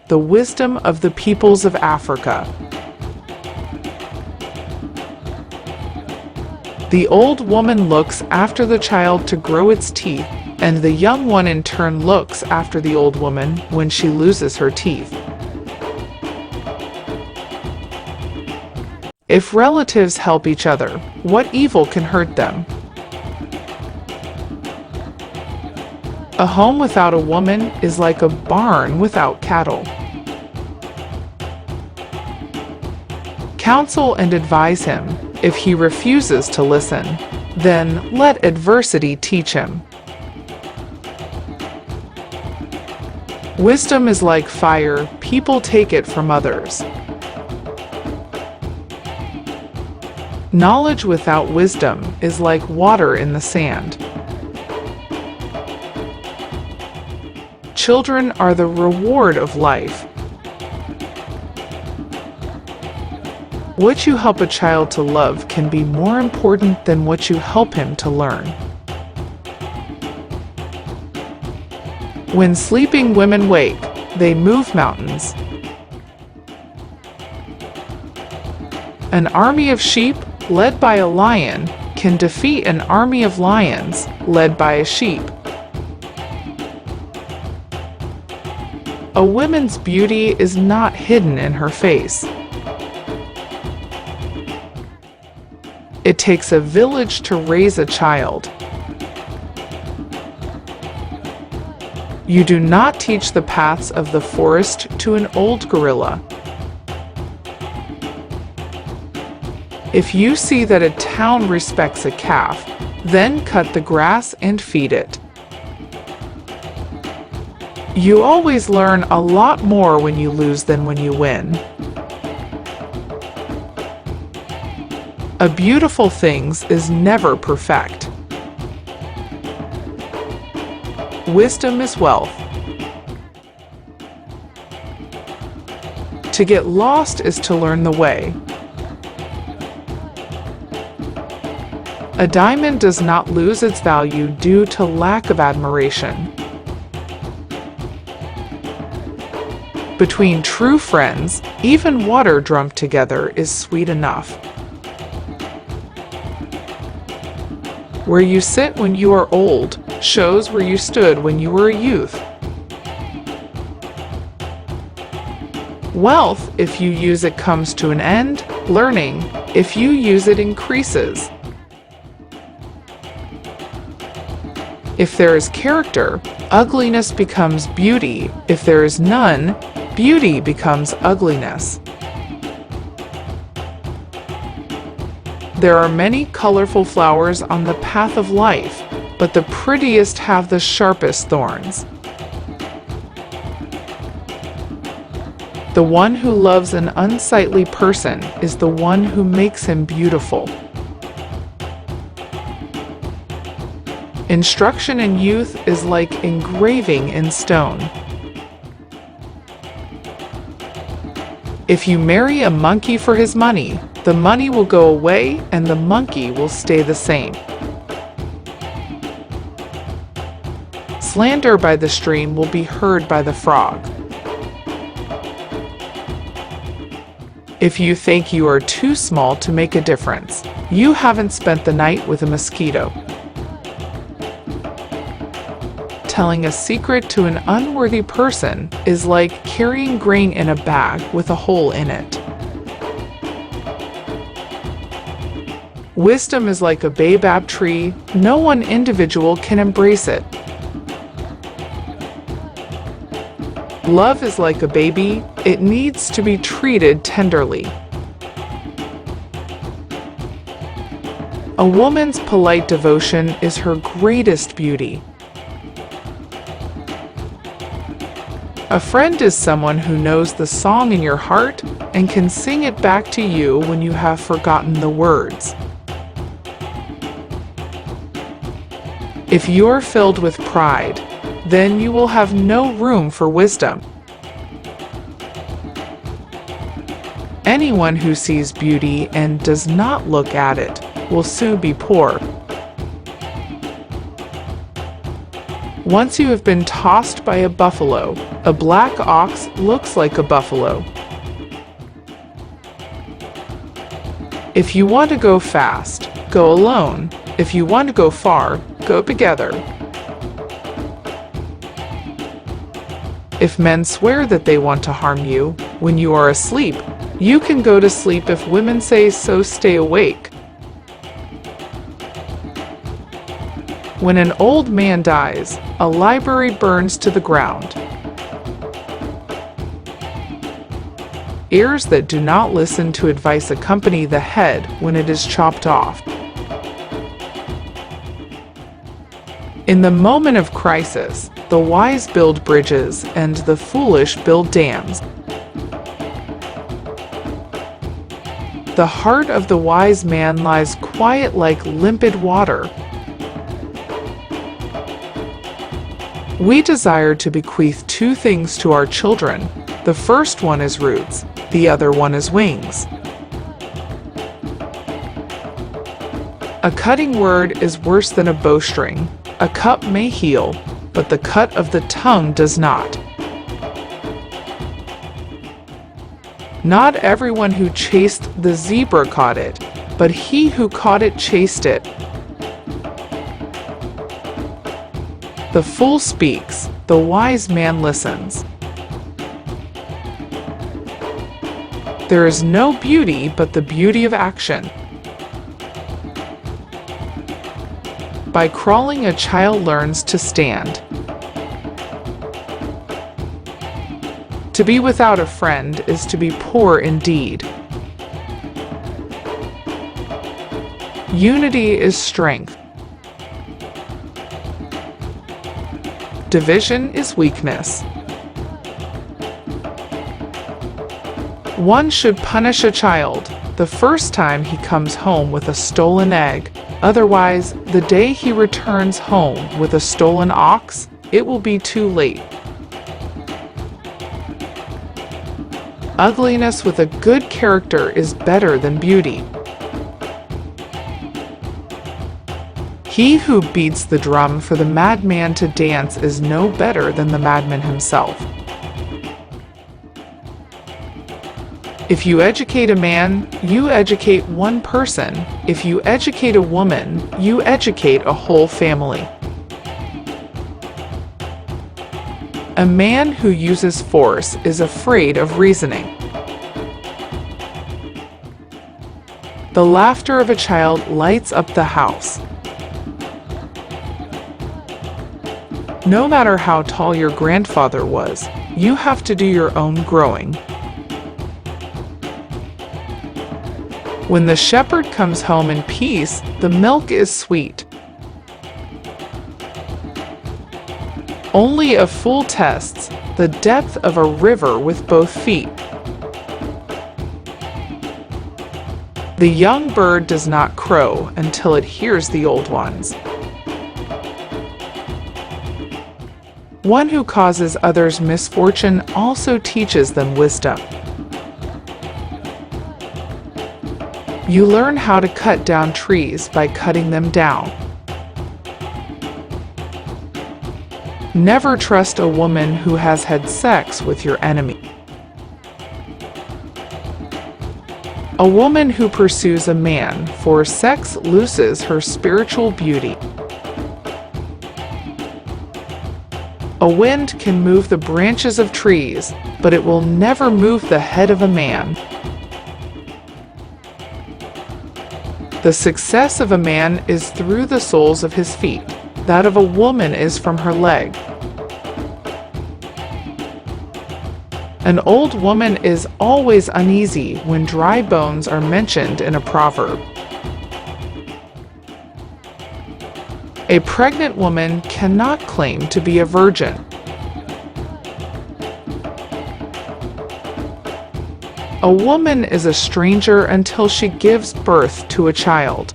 the wisdom of the peoples of Africa. The old woman looks after the child to grow its teeth, and the young one in turn looks after the old woman when she loses her teeth. If relatives help each other, what evil can hurt them? A home without a woman is like a barn without cattle. Counsel and advise him. If he refuses to listen, then let adversity teach him. Wisdom is like fire, people take it from others. Knowledge without wisdom is like water in the sand. Children are the reward of life. What you help a child to love can be more important than what you help him to learn. When sleeping women wake, they move mountains. An army of sheep, led by a lion, can defeat an army of lions, led by a sheep. A woman's beauty is not hidden in her face. It takes a village to raise a child. You do not teach the paths of the forest to an old gorilla. If you see that a town respects a calf, then cut the grass and feed it. You always learn a lot more when you lose than when you win. A beautiful thing is never perfect. Wisdom is wealth. To get lost is to learn the way. A diamond does not lose its value due to lack of admiration. Between true friends, even water drunk together is sweet enough. Where you sit when you are old shows where you stood when you were a youth. Wealth, if you use it, comes to an end. Learning, if you use it, increases. If there is character, ugliness becomes beauty. If there is none, beauty becomes ugliness. There are many colorful flowers on the path of life, but the prettiest have the sharpest thorns. The one who loves an unsightly person is the one who makes him beautiful. Instruction in youth is like engraving in stone. If you marry a monkey for his money, the money will go away and the monkey will stay the same. Slander by the stream will be heard by the frog. If you think you are too small to make a difference, you haven't spent the night with a mosquito. Telling a secret to an unworthy person is like carrying grain in a bag with a hole in it. Wisdom is like a baobab tree. No one individual can embrace it. Love is like a baby. It needs to be treated tenderly. A woman's polite devotion is her greatest beauty. A friend is someone who knows the song in your heart and can sing it back to you when you have forgotten the words. If you're filled with pride, then you will have no room for wisdom. Anyone who sees beauty and does not look at it will soon be poor. Once you have been tossed by a buffalo, a black ox looks like a buffalo. If you want to go fast, go alone. If you want to go far, go together. If men swear that they want to harm you when you are asleep, you can go to sleep. If women say so, stay awake. When an old man dies, a library burns to the ground. Ears that do not listen to advice accompany the head when it is chopped off. In the moment of crisis, the wise build bridges and the foolish build dams. The heart of the wise man lies quiet like limpid water. We desire to bequeath two things to our children. The first one is roots, the other one is wings. A cutting word is worse than a bowstring. A cut may heal, but the cut of the tongue does not. Not everyone who chased the zebra caught it, but he who caught it chased it. The fool speaks, the wise man listens. There is no beauty but the beauty of action. By crawling, a child learns to stand. To be without a friend is to be poor indeed. Unity is strength. Division is weakness. One should punish a child the first time he comes home with a stolen egg. Otherwise, the day he returns home with a stolen ox, it will be too late. Ugliness with a good character is better than beauty. He who beats the drum for the madman to dance is no better than the madman himself. If you educate a man, you educate one person. If you educate a woman, you educate a whole family. A man who uses force is afraid of reasoning. The laughter of a child lights up the house. No matter how tall your grandfather was, you have to do your own growing. When the shepherd comes home in peace, the milk is sweet. Only a fool tests the depth of a river with both feet. The young bird does not crow until it hears the old ones. One who causes others misfortune also teaches them wisdom. You learn how to cut down trees by cutting them down. Never trust a woman who has had sex with your enemy. A woman who pursues a man for sex loses her spiritual beauty. A wind can move the branches of trees, but it will never move the head of a man. The success of a man is through the soles of his feet. That of a woman is from her leg. An old woman is always uneasy when dry bones are mentioned in a proverb. A pregnant woman cannot claim to be a virgin. A woman is a stranger until she gives birth to a child.